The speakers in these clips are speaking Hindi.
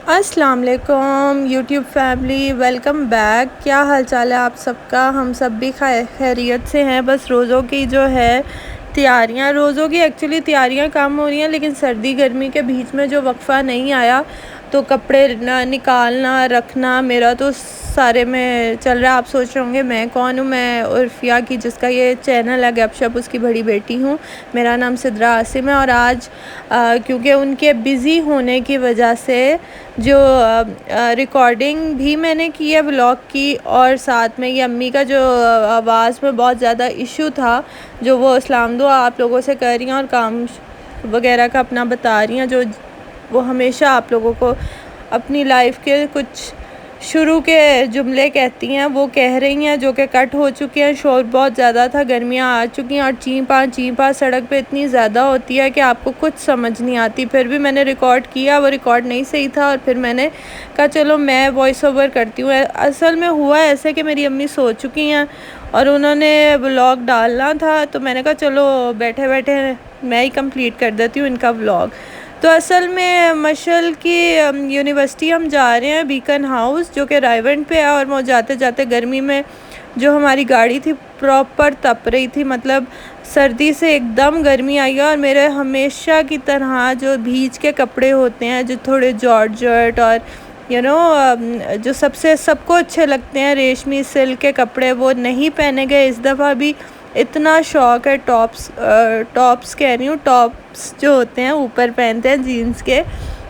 अस्सलाम वालेकुम यूट्यूब फैमिली, वेलकम बैक। क्या हाल चाल है आप सबका? हम सब भी खैरियत से हैं। बस रोज़ों की जो है तैयारियां, रोज़ों की एक्चुअली तैयारियां कम हो रही हैं, लेकिन सर्दी गर्मी के बीच में जो वक्फ़ा नहीं आया तो कपड़े निकालना रखना मेरा तो सारे में चल रहा है। आप सोच रहे होंगे मैं कौन हूँ? मैं उर्फिया की, जिसका ये चैनल है गपशप, उसकी बड़ी बेटी हूँ। मेरा नाम सिद्रा आसिम है। और आज क्योंकि उनके बिज़ी होने की वजह से जो रिकॉर्डिंग भी मैंने की है व्लॉग की, और साथ में ये अम्मी का जो आवाज़ में बहुत ज़्यादा इशू था, जो वो इस्लाम दुआ आप लोगों से कर रही हैं और काम वगैरह का अपना बता रही हैं, जो वो हमेशा आप लोगों को अपनी लाइफ के कुछ शुरू के जुमले कहती हैं, वो कह रही हैं, जो कि कट हो चुके हैं। शोर बहुत ज़्यादा था, गर्मियाँ आ चुकी हैं और चीं पा सड़क पे इतनी ज़्यादा होती है कि आपको कुछ समझ नहीं आती। फिर भी मैंने रिकॉर्ड किया, वो रिकॉर्ड नहीं सही था और फिर मैंने कहा चलो मैं वॉइस ओवर करती हूँ। असल में हुआ ऐसे कि मेरी अम्मी सो चुकी हैं और उन्होंने व्लॉग डालना था, तो मैंने कहा चलो बैठे बैठे मैं ही कंप्लीट कर देती हूँ इनका व्लॉग। तो असल में मशल की यूनिवर्सिटी हम जा रहे हैं, बीकन हाउस, जो कि रायवंड पे है। और वो जाते जाते गर्मी में जो हमारी गाड़ी थी प्रॉपर तप रही थी, मतलब सर्दी से एकदम गर्मी आई है। और मेरे हमेशा की तरह जो भीज के कपड़े होते हैं, जो थोड़े जॉर्जेट और जो सबको अच्छे लगते हैं, रेशमी सिल्क के कपड़े, वो नहीं पहने गए इस दफ़ा भी। इतना शौक़ है टॉप्स कह रही हूँ, टॉप्स जो होते हैं ऊपर पहनते हैं जीन्स के,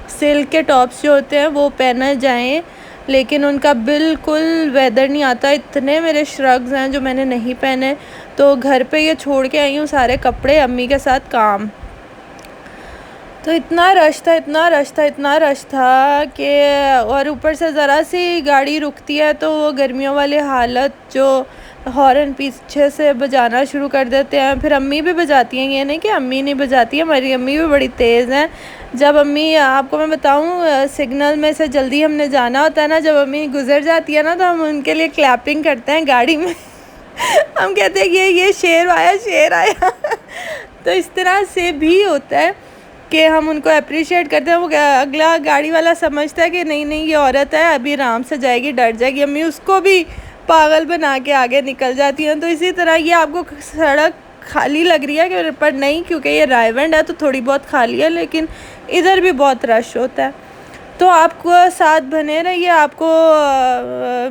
सिल्क के टॉप्स जो होते हैं वो पहने जाएं, लेकिन उनका बिल्कुल वेदर नहीं आता। इतने मेरे श्रग्स हैं जो मैंने नहीं पहने, तो घर पे ये छोड़ के आई हूँ सारे कपड़े अम्मी के साथ काम। तो इतना रश था कि, और ऊपर से ज़रा सी गाड़ी रुकती है तो वो गर्मियों वाली हालत, जो हॉर्न पीछे से बजाना शुरू कर देते हैं। फिर अम्मी भी बजाती हैं, ये नहीं कि अम्मी नहीं बजाती है, हमारी अम्मी भी बड़ी तेज़ हैं। जब अम्मी, आपको मैं बताऊं, सिग्नल में से जल्दी हमने जाना होता है ना, जब अम्मी गुजर जाती है ना, तो हम उनके लिए क्लैपिंग करते हैं गाड़ी में हम कहते हैं ये शेर आया तो इस तरह से भी होता है कि हम उनको अप्रिशिएट करते हैं। वो अगला गाड़ी वाला समझता है कि नहीं ये औरत है, अभी आराम से जाएगी, डर जाएगी, अम्मी उसको भी पागल बना के आगे निकल जाती हैं। तो इसी तरह ये आपको सड़क खाली लग रही है पर नहीं, क्योंकि ये रायवंड है तो थोड़ी बहुत खाली है, लेकिन इधर भी बहुत रश होता है। तो आपको साथ बने रहिए। आपको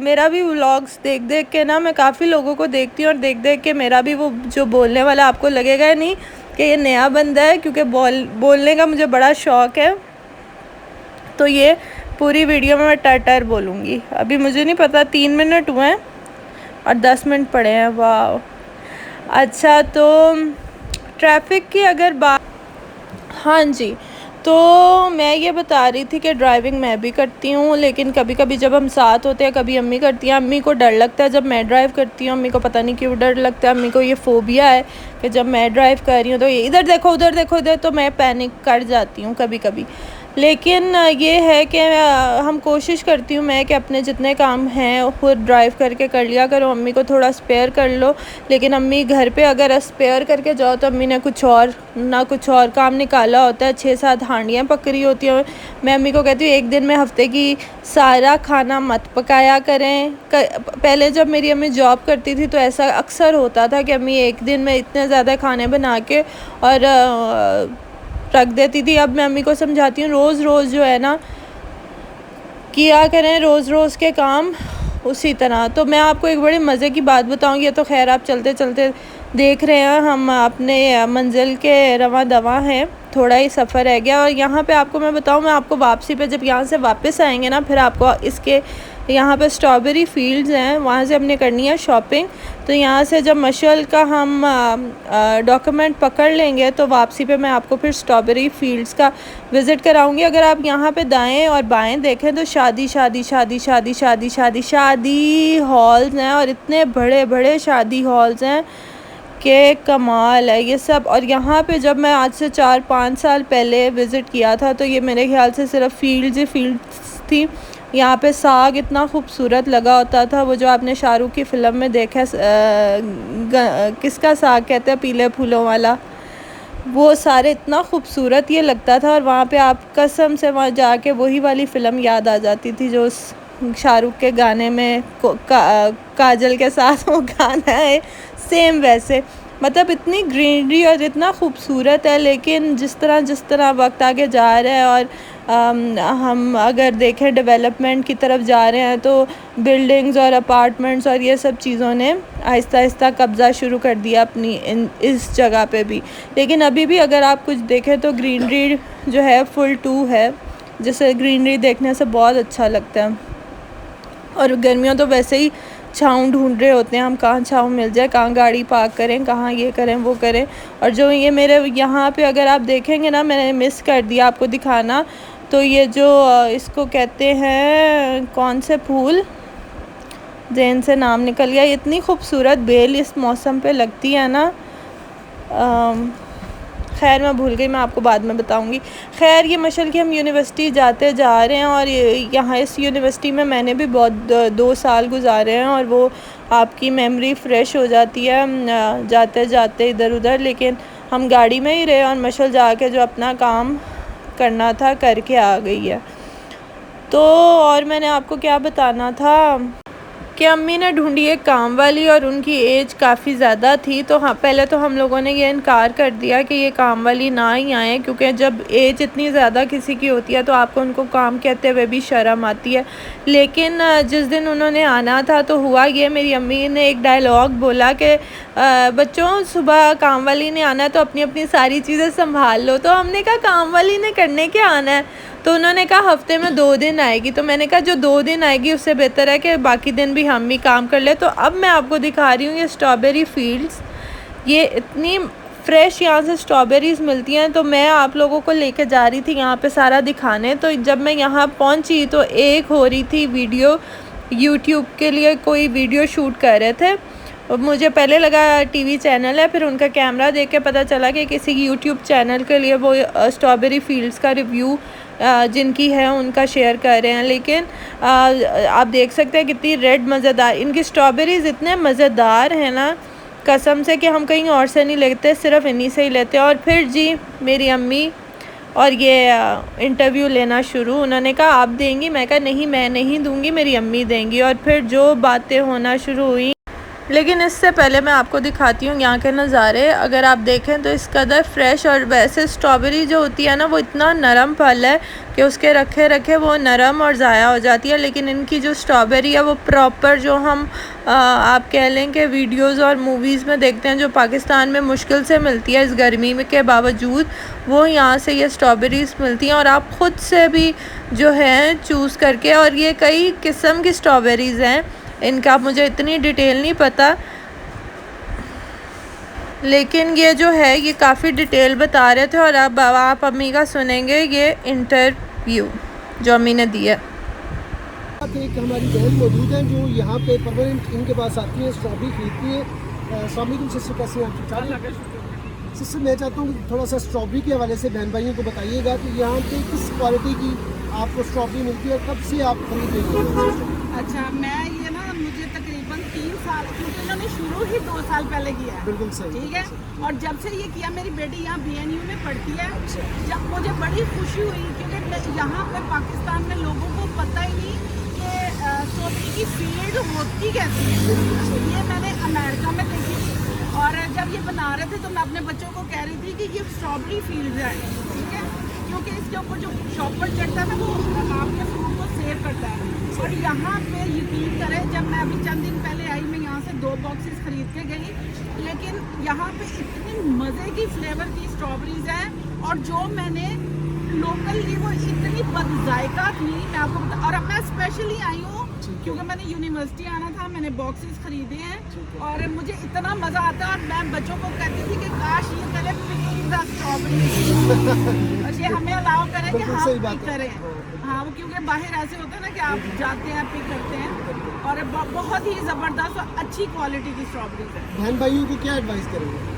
मेरा भी व्लॉग्स देख के ना, मैं काफ़ी लोगों को देखती हूँ और देख के मेरा भी वो जो बोलने वाला आपको लगेगा नहीं कि ये नया बंदा है, क्योंकि बोलने का मुझे बड़ा शौक़ है। तो ये पूरी वीडियो में मैं टर बोलूँगी। अभी मुझे नहीं पता 3 मिनट हुए हैं और 10 मिनट पड़े हैं। वाह, अच्छा। तो ट्रैफिक की अगर बात, हाँ जी, तो मैं ये बता रही थी कि ड्राइविंग मैं भी करती हूँ, लेकिन कभी कभी जब हम साथ होते हैं, कभी अम्मी करती हैं। अम्मी को डर लगता है जब मैं ड्राइव करती हूँ, अम्मी को पता नहीं क्यों डर लगता है। अम्मी को ये फ़ोबिया है कि जब मैं ड्राइव कर रही हूँ तो इधर देखो इधर, तो मैं पैनिक कर जाती हूँ कभी कभी। लेकिन ये है कि हम कोशिश करती हूँ मैं कि अपने जितने काम हैं खुद ड्राइव करके कर लिया करो, अम्मी को थोड़ा स्पेयर कर लो। लेकिन अम्मी घर पे अगर स्पेयर करके जाओ तो अम्मी ने कुछ और काम निकाला होता है, 6-7 हांडियाँ पक रही होती हैं। मैं अम्मी को कहती हूँ एक दिन में हफ्ते की सारा खाना मत पकाया करें। पहले जब मेरी अम्मी जॉब करती थी तो ऐसा अक्सर होता था कि अम्मी एक दिन में इतने ज़्यादा खाने बना के और रख देती थी। अब मैं अम्मी को समझाती हूँ रोज़ जो है ना किया करें, रोज़ के काम उसी तरह। तो मैं आपको एक बड़ी मज़े की बात बताऊँगी। तो खैर आप चलते चलते देख रहे हैं हम अपने मंजिल के रवां दवा हैं, थोड़ा ही सफ़र रह गया। और यहाँ पे आपको मैं बताऊँ, मैं आपको वापसी पे जब यहाँ से वापस आएंगे ना, फिर आपको इसके यहाँ पे स्ट्रॉबेरी फील्ड्स हैं, वहाँ से हमने करनी है शॉपिंग। तो यहाँ से जब मशल का हम डॉक्यूमेंट पकड़ लेंगे तो वापसी पे मैं आपको फिर स्ट्रॉबेरी फील्ड्स का विज़िट कराऊंगी। अगर आप यहाँ पे दाएं और बाएं देखें तो शादी हॉल्स हैं, और इतने बड़े बड़े शादी हॉल्स हैं कि कमाल है ये सब। और यहाँ पे जब मैं आज से 4-5 साल पहले विज़िट किया था तो ये मेरे ख्याल से सिर्फ फील्ड्स थी। यहाँ पे साग इतना खूबसूरत लगा होता था, वो जो आपने शाहरुख की फ़िल्म में देखा, किसका साग कहते हैं, पीले फूलों वाला, वो सारे इतना खूबसूरत ये लगता था, और वहाँ पे आप कसम से वहाँ जाके वही वाली फ़िल्म याद आ जाती थी जो उस शाहरुख के गाने में काजल के साथ वो गाना है, सेम वैसे। मतलब इतनी ग्रीनरी और इतना खूबसूरत है, लेकिन जिस तरह वक्त आगे जा रहा है और हम अगर देखें डेवलपमेंट की तरफ जा रहे हैं, तो बिल्डिंग्स और अपार्टमेंट्स और ये सब चीज़ों ने आहिस्ता आहिस्ता कब्ज़ा शुरू कर दिया अपनी इस जगह पे भी। लेकिन अभी भी अगर आप कुछ देखें तो ग्रीनरी जो है फुल टू है, जिससे ग्रीनरी देखने से बहुत अच्छा लगता है। और गर्मियों तो वैसे ही छाँव ढूंढ रहे होते हैं हम, कहाँ छाँव मिल जाए, कहाँ गाड़ी पार्क करें, कहाँ ये करें वो करें। और जो ये मेरे यहाँ पे अगर आप देखेंगे ना, मैंने मिस कर दिया आपको दिखाना, तो ये जो इसको कहते हैं कौन से फूल, ज़हन से नाम निकल गया, इतनी खूबसूरत बेल इस मौसम पे लगती है ना, खैर मैं भूल गई, मैं आपको बाद में बताऊंगी। खैर ये मशल की हम यूनिवर्सिटी जाते जा रहे हैं, और यहाँ इस यूनिवर्सिटी में मैंने भी बहुत 2 साल गुजारे हैं, और वो आपकी मेमोरी फ़्रेश हो जाती है जाते जाते इधर उधर। लेकिन हम गाड़ी में ही रहे, और मशल जाके जो अपना काम करना था करके आ गई है। तो और मैंने आपको क्या बताना था कि अम्मी ने ढूंढी एक काम वाली, और उनकी एज काफ़ी ज़्यादा थी। तो हाँ, पहले तो हम लोगों ने ये इनकार कर दिया कि ये काम वाली ना ही आए, क्योंकि जब एज इतनी ज़्यादा किसी की होती है तो आपको उनको काम कहते हुए भी शर्म आती है। लेकिन जिस दिन उन्होंने आना था तो हुआ ये, मेरी अम्मी ने एक डायलॉग बोला कि बच्चों सुबह काम वाली ने आना है तो अपनी अपनी सारी चीज़ें संभाल लो। तो हमने कहा काम वाली ने करने क्या आना है? तो उन्होंने कहा हफ्ते में 2 दिन आएगी। तो मैंने कहा जो 2 दिन आएगी उससे बेहतर है कि बाकी दिन भी हम ही काम कर ले। तो अब मैं आपको दिखा रही हूँ ये स्ट्रॉबेरी फील्ड्स, ये इतनी फ्रेश यहाँ से स्ट्रॉबेरीज़ मिलती हैं। तो मैं आप लोगों को लेके जा रही थी यहाँ पे सारा दिखाने। तो जब मैं यहाँ पहुँची तो एक हो रही थी वीडियो, यूट्यूब के लिए कोई वीडियो शूट कर रहे थे, और मुझे पहले लगा टीवी चैनल है, फिर उनका कैमरा देख के पता चला कि किसी यूट्यूब चैनल के लिए वो स्ट्रॉबेरी फील्ड्स का रिव्यू जिनकी है उनका शेयर कर रहे हैं। लेकिन आप देख सकते हैं कितनी रेड मज़ेदार इनकी स्ट्रॉबेरीज़ इतने मज़ेदार हैं ना, कसम से कि हम कहीं और से नहीं लेते, सिर्फ इन्हीं से ही लेते हैं। और फिर जी मेरी अम्मी और ये इंटरव्यू लेना शुरू, उन्होंने कहा आप देंगी, मैं कहा नहीं मैं नहीं दूंगी, मेरी अम्मी देंगी। और फिर जो बातें होना शुरू हुई। लेकिन इससे पहले मैं आपको दिखाती हूँ यहाँ के नज़ारे। अगर आप देखें तो इस कदर फ्रेश, और वैसे स्ट्रॉबेरी जो होती है ना वो इतना नरम फल है कि उसके रखे रखे वो नरम और ज़ाया हो जाती है। लेकिन इनकी जो स्ट्रॉबेरी है वो प्रॉपर जो हम आप कह लें कि वीडियोज़ और मूवीज़ में देखते हैं, जो पाकिस्तान में मुश्किल से मिलती है इस गर्मी में के बावजूद, वो यहाँ से ये स्ट्रॉबेरीज़ मिलती हैं। और आप ख़ुद से भी जो है चूज़ करके, और ये कई किस्म की स्ट्रॉबेरीज़ हैं, इनका मुझे इतनी डिटेल नहीं पता, लेकिन ये जो है ये काफ़ी डिटेल बता रहे थे। और अब आप अम्मी का सुनेंगे ये इंटरव्यू जो अम्मी ने दिया। एक हमारी बहन मौजूद हैं जो यहाँ पे परमानेंट इनके पास आती है, स्ट्रॉबेरी खरीदती है। अस्सलाम वालेकुम सिस्टर, कैसे हैं आप? सिस्टर मैं चाहता हूँ थोड़ा सा स्ट्रॉबेरी के हवाले से बहन भाइयों को बताइएगा कि यहाँ पे किस क्वालिटी की आपको स्ट्रॉबेरी मिलती है, कब से आप खरीद रही हैं? अच्छा, मैं ये ना मुझे तकरीबन 3 साल, क्योंकि उन्होंने शुरू ही 2 साल पहले किया है। बिल्कुल सही, ठीक है। और जब से ये किया, मेरी बेटी यहाँ BNU में पढ़ती है, जब मुझे बड़ी खुशी हुई, क्योंकि यहाँ पर पाकिस्तान में लोगों को पता ही नहीं कि स्ट्रॉबेरी की फील्ड होती कैसी है। ये मैंने अमेरिका में देखी थी, और जब ये बना रहे थे तो मैं अपने बच्चों को कह रही थी कि ये स्ट्रॉबेरी फील्ड है, ठीक है, क्योंकि इसके ऊपर जो शॉपर चढ़ता है ना वो आपके फ्रूट को सेव करता है। और यहाँ पे यकीन करें, जब मैं अभी चंद दिन पहले आई, मैं यहाँ से 2 बॉक्सेस खरीद के गई, लेकिन यहाँ पे इतनी मज़े की फ्लेवर की स्ट्रॉबेरीज हैं, और जो मैंने लोकल ली वो इतनी बदजायका थी, मैं आपको बता। और अब मैं स्पेशली आई हूँ क्योंकि मैंने यूनिवर्सिटी आना था, मैंने बॉक्सेस खरीदे हैं, और मुझे इतना मज़ा आता है। और मैं बच्चों को कहती थी कि काश ये पहले पिकिंग द स्ट्रॉबेरी और ये हमें अलाउ करें कि हम पिक करें। हाँ, वो क्योंकि बाहर ऐसे होता है ना कि आप जाते हैं पिक करते हैं, और बहुत ही ज़बरदस्त और अच्छी क्वालिटी की स्ट्रॉबेरीज है। बहन भाइयों को क्या एडवाइस करेंगे?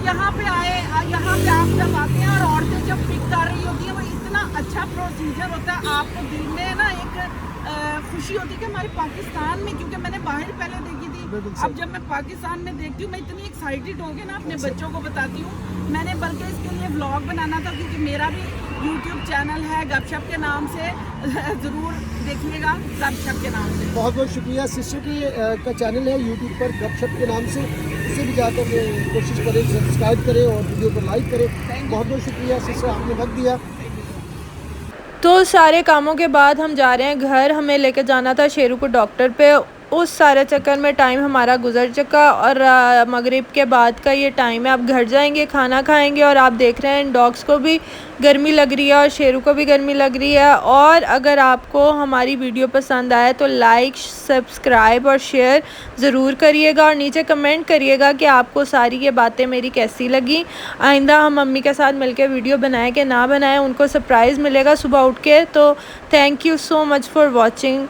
यहाँ पे आए, यहाँ पे आप जब आते हैं और औरतें जब पिक कर रही होती हैं, वो इतना अच्छा प्रोसीजर होता है। आपको दिन में ना एक खुशी होती है कि हमारे पाकिस्तान में, क्योंकि मैंने बाहर पहले देखी बिल्कुल थी, सही। अब जब मैं पाकिस्तान में देखती हूँ मैं इतनी एक्साइटेड हो गई ना, अपने बच्चों को बताती हूँ। मैंने बल्कि इसके लिए व्लॉग बनाना था, क्योंकि मेरा भी यूट्यूब चैनल है गपशप के नाम से, ज़रूर देखिएगा गपशप के नाम से। बहुत बहुत शुक्रिया। सिस्टर की का चैनल है यूट्यूब पर गपशप के नाम से, उसे भी जाकर के कोशिश करें, सब्सक्राइब करें और वीडियो को लाइक करें। बहुत बहुत शुक्रिया सिस्टर, आपने वक्त दिया। तो सारे कामों के बाद हम जा रहे हैं घर। हमें लेके जाना था शेरू को डॉक्टर पे। उस सारे चक्कर में टाइम हमारा गुजर चुका और मगरिब के बाद का ये टाइम है। अब घर जाएंगे, खाना खाएंगे और आप देख रहे हैं इन डॉग्स को भी गर्मी लग रही है और शेरू को भी गर्मी लग रही है। और अगर आपको हमारी वीडियो पसंद आए तो लाइक, सब्सक्राइब और शेयर ज़रूर करिएगा और नीचे कमेंट करिएगा कि आपको सारी ये बातें मेरी कैसी लगी। आइंदा हम मम्मी के साथ मिलकर वीडियो बनाएं कि ना बनाएं, उनको सरप्राइज़ मिलेगा सुबह उठ के। तो thank you so much for watching.